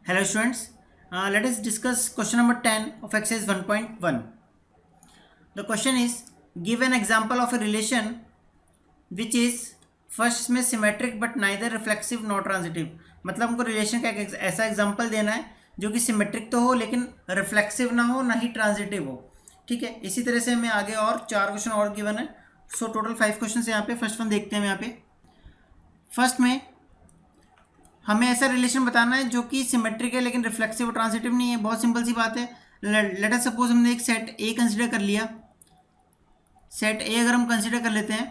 Hello students, let us discuss question number 10 of exercise 1.1. The question is, give an example of a relation which is first में symmetric but neither reflexive nor transitive. मतलब हमको relation का एक ऐसा example देना है जो कि सिमेट्रिक तो हो लेकिन रिफ्लेक्सिव ना हो ना ही ट्रांजिटिव हो. ठीक है, इसी तरह से हमें आगे और 4 क्वेश्चन और गिवन है. सो टोटल 5 क्वेश्चन यहाँ पे. फर्स्ट वन देखते हैं. यहाँ पे फर्स्ट में हमें ऐसा रिलेशन बताना है जो कि सिमेट्रिक है लेकिन रिफ्लेक्सिव और ट्रांजिटिव नहीं है. बहुत सिंपल सी बात है. लेट अस सपोज हमने एक सेट ए कंसिडर कर लिया. सेट ए अगर हम कंसिडर कर लेते हैं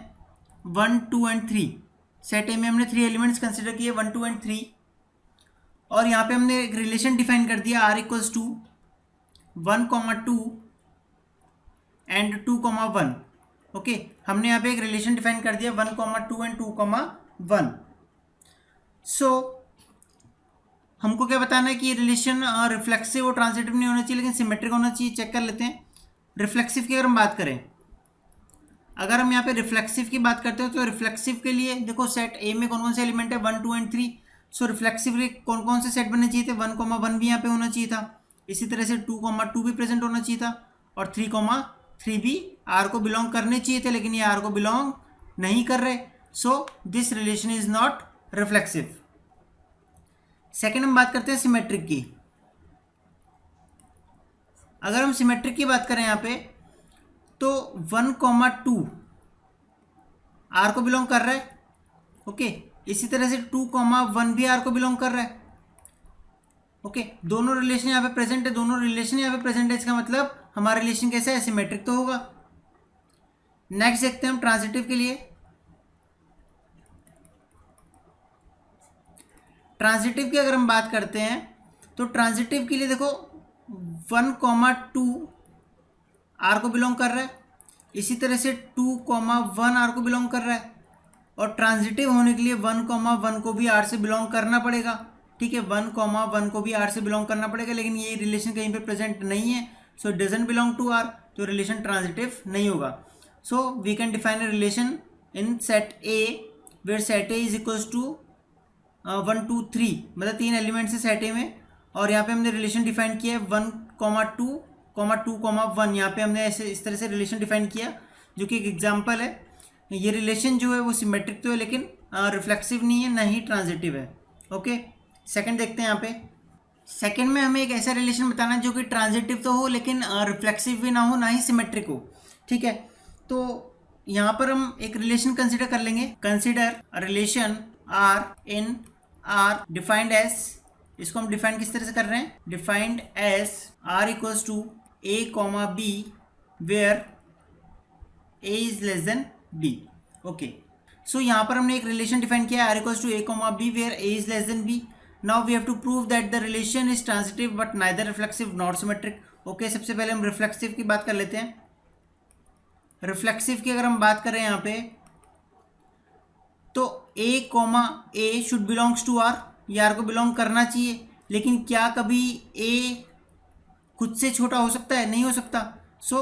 1, 2 एंड 3. सेट ए में हमने 3 एलिमेंट्स कंसिडर किए 1, 2 एंड 3. और यहाँ पे हमने एक रिलेशन डिफाइन कर दिया r equals to 1, 2 and 2, 1. Okay, हमने यहाँ पे एक रिलेशन डिफाइन कर दिया 1, 2 एंड 2, 1. सो हमको क्या बताना है कि ये रिलेशन रिफ्लेक्सिव और ट्रांजिटिव नहीं होना चाहिए लेकिन सिमेट्रिक होना चाहिए. चेक कर लेते हैं. रिफ्लेक्सिव की अगर हम बात करें, अगर हम यहाँ पे रिफ्लेक्सिव की बात करते हो तो रिफ्लेक्सिव के लिए देखो सेट ए में कौन कौन से एलिमेंट है 1, 2 एंड 3. सो रिफ्लेक्सिव के कौन कौन से सेट बनने चाहिए थे 1, 1 भी यहाँ पे होना चाहिए था. इसी तरह से 2, 2 भी प्रेजेंट होना चाहिए था और 3, 3 भी आर को बिलोंग करने चाहिए थे लेकिन ये आर को बिलोंग नहीं कर रहे. सो this relation is not reflexive. Second हम बात करते हैं सिमेट्रिक की. अगर हम सिमेट्रिक की बात करें यहाँ पे तो 1, 2 आर को बिलोंग कर रहा है. ओके, इसी तरह से 2, 1 भी आर को बिलोंग कर रहा है. ओके, दोनों रिलेशन यहाँ पे प्रेजेंट है. दोनों रिलेशन यहाँ पे प्रेजेंट है. इसका मतलब हमारा रिलेशन कैसा है, सिमेट्रिक तो होगा. नेक्स्ट देखते हैं हम ट्रांजिटिव के लिए. ट्रांजिटिव की अगर हम बात करते हैं तो ट्रांजिटिव के लिए देखो 1, 2 आर को बिलोंग कर रहा है. इसी तरह से 2, 1 आर को बिलोंग कर रहा है. और ट्रांजिटिव होने के लिए 1, 1 को भी आर से बिलोंग करना पड़ेगा. ठीक है, 1, 1 को भी आर से बिलोंग करना पड़ेगा लेकिन ये रिलेशन कहीं पे प्रेजेंट नहीं है. So it doesn't belong to R, तो रिलेशन ट्रांजिटिव नहीं होगा. So we can define a relation in set A where set A is equals to 1, 2, 3 मतलब 3 एलिमेंट्स है सेट ए में. और यहाँ पे हमने रिलेशन डिफाइन किया है 1, 2, 2, 1. यहाँ पे हमने ऐसे इस तरह से रिलेशन डिफाइन किया जो कि एक एग्जाम्पल है. ये रिलेशन जो है वो सिमेट्रिक तो है लेकिन रिफ्लेक्सिव नहीं है ना ही ट्रांजिटिव है. ओके, सेकंड देखते हैं. यहाँ पे सेकंड में हमें एक ऐसा रिलेशन बताना है जो कि ट्रांजिटिव तो हो लेकिन रिफ्लेक्सिव भी ना हो ना ही सिमेट्रिक हो. ठीक है, तो यहाँ पर हम एक रिलेशन कंसिडर कर लेंगे. Consider relation R in R defined S. इसको हम डिफाइन किस तरह से कर रहे हैं, defined S R equals to A comma B where A is less than b. Okay, so यहाँ पर हमने एक रिलेशन डिफाइन किया R equals to A comma B where A is less than b. Now we have to prove that the relation is transitive but neither reflexive not symmetric. Okay, सबसे पहले हम reflexive की बात कर लेते हैं. Reflexive की अगर हम बात करें यहाँ पे तो A comma A should belongs to R. ये आर को बिलोंग करना चाहिए लेकिन क्या कभी ए खुद से छोटा हो सकता है, नहीं हो सकता. So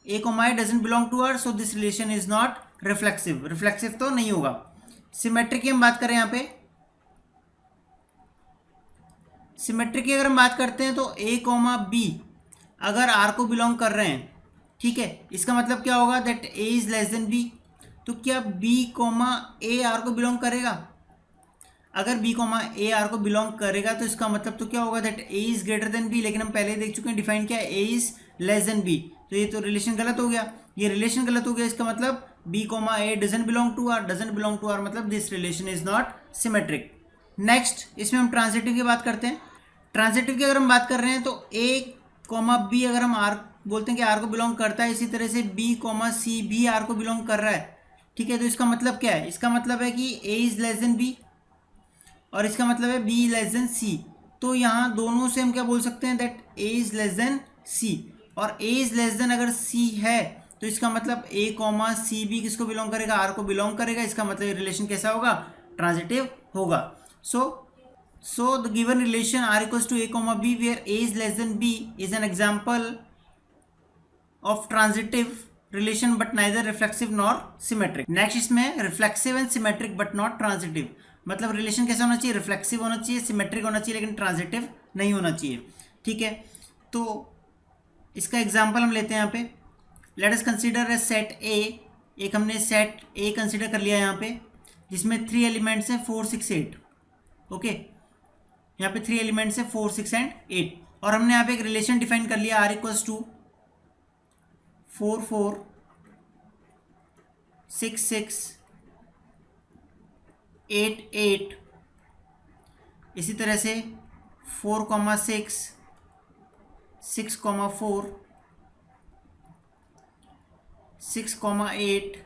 A comma A doesn't belong to R, so this relation is not reflexive. Reflexive तो नहीं होगा. सिमेट्रिक की हम बात करें यहाँ पे, सिमेट्रिक की अगर हम बात करते हैं तो ए कॉमा बी अगर आर को बिलोंग कर रहे हैं, ठीक है, इसका मतलब क्या होगा that A is less than B. तो क्या बी कॉमा ए आर को बिलोंग करेगा. अगर बी कॉमा ए आर को बिलोंग करेगा तो इसका मतलब तो क्या होगा that A is greater than B. लेकिन हम पहले देख चुके हैं डिफाइन किया A is less than B. तो ये तो रिलेशन गलत हो गया. ये रिलेशन गलत हो गया. इसका मतलब B comma A doesn't belong to R. Doesn't belong to R मतलब this relation is not symmetric. Next इसमें हम ट्रांजिटिव की बात करते हैं. ट्रांजिटिव की अगर हम बात कर रहे हैं तो ए कॉमा बी अगर हम आर बोलते हैं कि आर को बिलोंग करता है, इसी तरह से बी कॉमा सी भी आर को बिलोंग कर रहा है. ठीक है, तो इसका मतलब क्या है, इसका मतलब है कि ए इज लेस देन बी और इसका मतलब है बी लेस देन सी. तो यहाँ दोनों से हम क्या बोल सकते हैं that A is less than C. और ए इज लेस देन अगर सी है तो इसका मतलब ए कॉमा सी भी किसको बिलोंग करेगा, आर को बिलोंग करेगा. इसका मतलब रिलेशन कैसा होगा, ट्रांजिटिव होगा. So the given relation R equals to A comma B where A is less than B is an example of transitive relation but neither reflexive nor symmetric. Next इसमें reflexive and symmetric but not transitive. मतलब relation कैसा होना चाहिए, reflexive होना चाहिए, symmetric होना चाहिए, लेकिन ट्रांजिटिव नहीं होना चाहिए। ठीक है, तो इसका एग्जाम्पल हम लेते हैं यहाँ पे। Let us consider a set ए, एक हमने सेट ए कंसीडर कर लिया यहाँ पे, जिसमें 3 एलिमेंट्स हैं 4 6 8। ओके, यहाँ पे 3 एलिमेंट्स हैं 4 6 एंड 8, और हमने यहाँ पे एक रिलेशन डिफाइन कर लिया आर इक्वल्स टू 4 4 6 6 8 8, इसी तरह से 4 6 6 4 6 8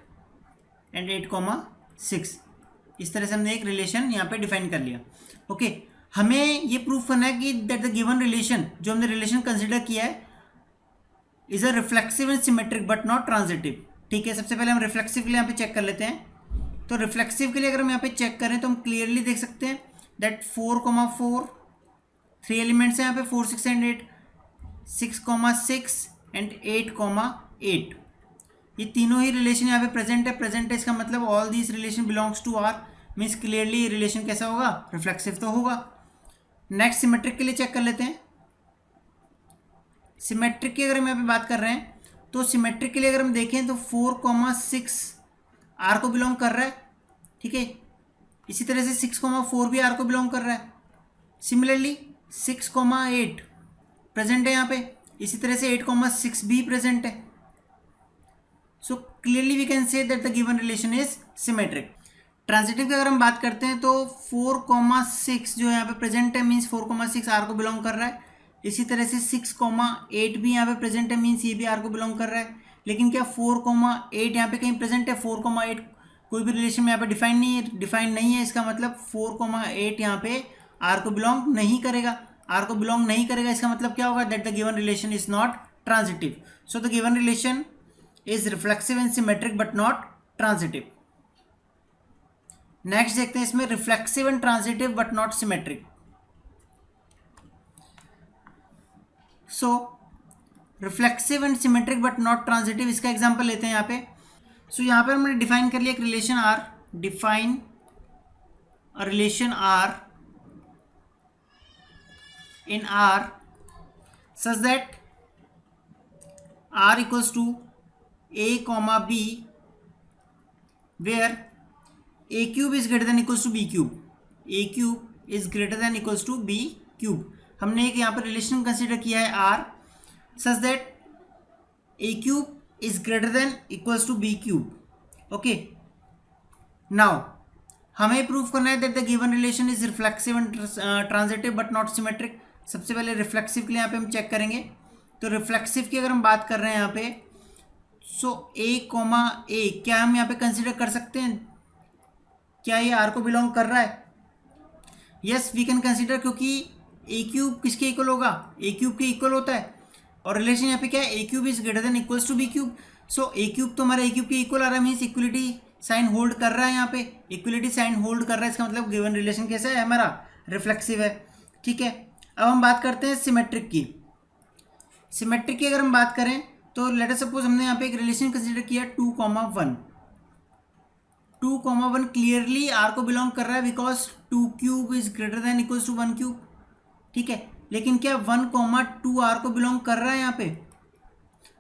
एंड 8 6। इस तरह से हमने एक रिलेशन यहाँ पे डिफाइन कर लिया। ओके, हमें ये प्रूफ करना है कि दैट द गिवन रिलेशन, जो हमने रिलेशन कंसिडर किया है, is a reflexive and symmetric but not transitive. ठीक है, सबसे पहले हम रिफ्लेक्सिव के लिए यहाँ पे चेक कर लेते हैं। तो रिफ्लेक्सिव के लिए अगर हम यहाँ पे चेक करें तो हम क्लियरली देख सकते हैं दैट 4 4, 3 एलिमेंट्स हैं यहाँ पे 4 6 एंड 8, 6 6 एंड 8 8, ये तीनों ही रिलेशन यहाँ पे प्रेजेंट है। इसका मतलब all these relation belongs to R, means clearly relation कैसा होगा, रिफ्लेक्सिव तो होगा। नेक्स्ट सिमेट्रिक के लिए चेक कर लेते हैं। सिमेट्रिक की अगर हम यहाँ पे बात कर रहे हैं तो सिमेट्रिक के लिए अगर हम देखें तो 4 6 आर को बिलोंग कर रहा है। ठीक है, इसी तरह से 6 4 भी आर को बिलोंग कर रहा है। सिमिलरली 6 8 प्रेजेंट है यहाँ पे, इसी तरह से 8 6 भी प्रेजेंट है। So clearly we can say that the given relation is symmetric. Transitive की अगर हम बात करते हैं तो 4 6 जो यहाँ पे प्रेजेंट है, मीन्स 4 6 आर को बिलोंग कर रहा है। इसी तरह से 6 8 भी यहाँ पे प्रेजेंट है, मीन्स ये भी आर को बिलोंग कर रहा है। लेकिन क्या 4 8 यहाँ पे कहीं प्रेजेंट है? 4 8 कोई भी रिलेशन में यहाँ पे डिफाइन नहीं है। इसका मतलब 4 8 यहाँ पे आर को बिलोंग नहीं करेगा। आर को बिलोंग नहीं करेगा, इसका मतलब क्या होगा, that the given relation is not transitive. So the given relation is reflexive and symmetric but not transitive. Next देखते हैं इसमें reflexive and transitive but not symmetric. So reflexive and symmetric but not transitive, इसका example लेते हैं यहाँ पे। सो यहाँ पे हमने डिफाइन कर लिया एक relation R, define a relation R in R such that R equals to A comma B where A cube is greater than equals to B cube, A cube is greater than equals to B cube। हमने एक यहाँ पर relation consider किया है R such that A cube is greater than equals to B cube। Okay, now हमें prove करना है that the given relation is reflexive and transitive but not symmetric. सबसे पहले रिफ्लेक्सिव के लिए यहाँ पे हम चेक करेंगे। तो रिफ्लेक्सिव की अगर हम बात कर रहे हैं यहाँ पे, सो A, क्या हम यहाँ पे कंसिडर कर सकते हैं, क्या ये आर को बिलोंग कर रहा है? यस, वी कैन कंसिडर, क्योंकि ए क्यूब किसके इक्वल होगा, ए क्यूब के इक्वल होता है। और रिलेशन यहाँ पे क्या है, A cube is greater than equals to B cube. So A cube तो हमारा ए क्यूब के इक्वल आ रहा है, मीन्स इक्वलिटी साइन होल्ड कर रहा है। यहाँ पे इक्वलिटी साइन होल्ड कर रहा है, इसका मतलब गिवन रिलेशन कैसा है, हमारा रिफ्लेक्सिव है। ठीक है, अब हम बात करते हैं सिमेट्रिक की। सिमेट्रिक की अगर हम बात करें तो लेट अस सपोज हमने यहाँ पे एक रिलेशन कंसिडर किया 2 1। 2 1 क्लियरली आर को बिलोंग कर रहा है, because 2 cube is greater than equals to 1 cube. ठीक है, लेकिन क्या 1 2 आर को बिलोंग कर रहा है? यहाँ पे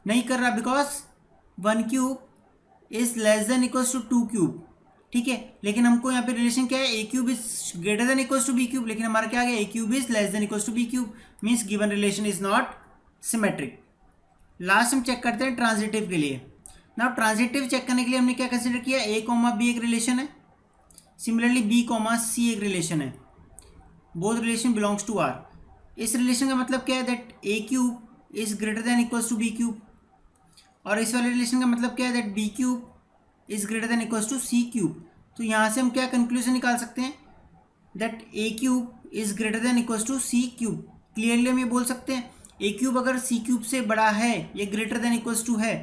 नहीं कर रहा, because 1 cube is less than equals to 2 cube. ठीक है, लेकिन हमको यहाँ पे रिलेशन क्या है, A cube is greater than equals to B cube, लेकिन हमारा क्या आ गया, A cube is less than equals to B cube, means given relation is not symmetric. Last हम चेक करते हैं ट्रांजिटिव के लिए। नाउ ट्रांजिटिव चेक करने के लिए हमने क्या कंसिडर किया, ए बी एक रिलेशन है, सिमिलरली बी सी एक रिलेशन है, both relation belongs to R. इस रिलेशन का मतलब क्या है, that A cube is greater than equals to B cube, और इस वाले रिलेशन का मतलब क्या है, that B cube is greater than equals to C cube. तो यहाँ से हम क्या कंक्लूजन निकाल सकते हैं, that A cube is greater than equals to C cube. Clearly हम ये बोल सकते हैं, ए क्यूब अगर सी क्यूब से बड़ा है, ये ग्रेटर देन इक्वल्स टू है,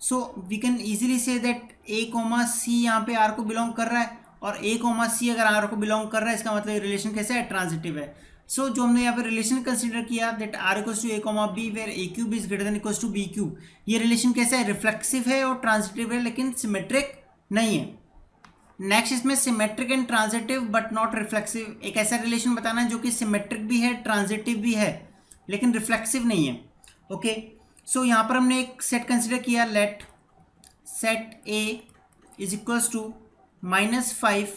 so we can easily say that A C यहाँ पे आर को बिलोंग कर रहा है, और ए सी अगर आर को बिलोंग कर रहा है, इसका मतलब ये रिलेशन कैसा है, ट्रांजिटिव है। सो जो हमने यहाँ पे रिलेशन कंसिडर किया, that R equals to A B where A cube is greater than equals to B cube, ये रिलेशन कैसा है, रिफ्लेक्सिव है और ट्रांजिटिव है, लेकिन सिमेट्रिक नहीं है। नेक्स्ट इसमें symmetric and transitive but not reflexive, एक ऐसा रिलेशन बताना है जो कि सिमेट्रिक भी है, ट्रांजिटिव भी है, लेकिन रिफ्लेक्सिव नहीं है। ओके, सो यहाँ पर हमने एक सेट कंसिडर किया, let set A is equals to -5,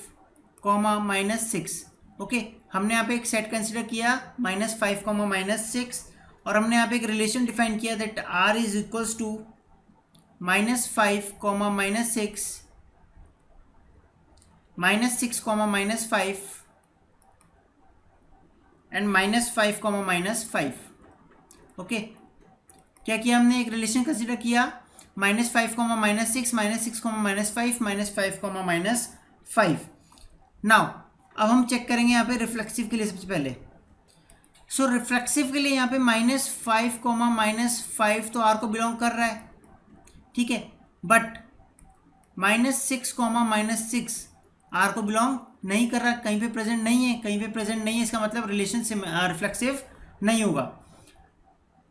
-6। Okay, हमने यहाँ पे एक सेट कंसिडर किया -5, -6, और हमने यहाँ पे एक रिलेशन डिफाइन किया that r is equals to -5, -6, -6, -5 and -5, -5। Okay, क्या किया हमने, एक रिलेशन कंसिडर किया -5, -6, -6, -5, -5 नाउ अब हम चेक करेंगे यहाँ पे रिफ्लेक्सिव के लिए सबसे पहले। सो रिफ्लेक्सिव के लिए यहाँ पे -5, -5 तो आर को बिलोंग कर रहा है, ठीक है, बट -6, -6 आर को बिलोंग नहीं कर रहा, कहीं पे प्रेजेंट नहीं है, कहीं पे प्रेजेंट नहीं है, इसका मतलब रिलेशन रिफ्लेक्सिव नहीं होगा।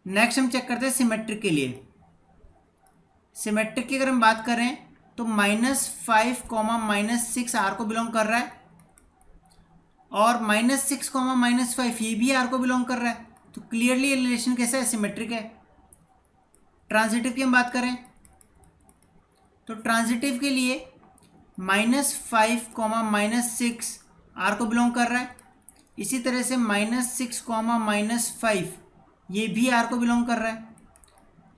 नेक्स्ट हम चेक करते हैं सिमेट्रिक के लिए। सिमेट्रिक की अगर हम बात करें तो -5, -6 आर को बिलोंग कर रहा है, और -6, -5 ये भी आर को बिलोंग कर रहा है, तो क्लियरली ये रिलेशन कैसा है, सिमेट्रिक है। ट्रांजिटिव की हम बात करें तो ट्रांजिटिव के लिए -5, -6 आर को बिलोंग कर रहा है, इसी तरह से -6, -5 ये भी आर को बिलोंग कर रहा है।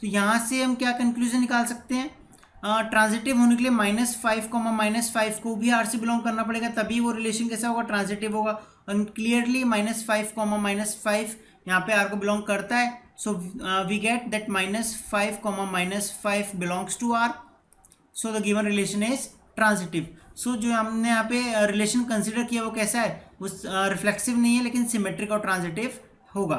तो यहाँ से हम क्या कंक्लूजन निकाल सकते हैं, ट्रांजिटिव होने के लिए -5, -5 को भी आर से बिलोंग करना पड़ेगा, तभी वो रिलेशन कैसा होगा, ट्रांजिटिव होगा। और क्लियरली -5, -5 यहाँ पे आर को बिलोंग करता है, so we get that -5, -5 belongs to R, so the given relation is transitive. So जो हमने यहाँ पे रिलेशन कंसिडर किया वो कैसा है, वो रिफ्लेक्सिव नहीं है लेकिन सिमेट्रिक और ट्रांजिटिव होगा।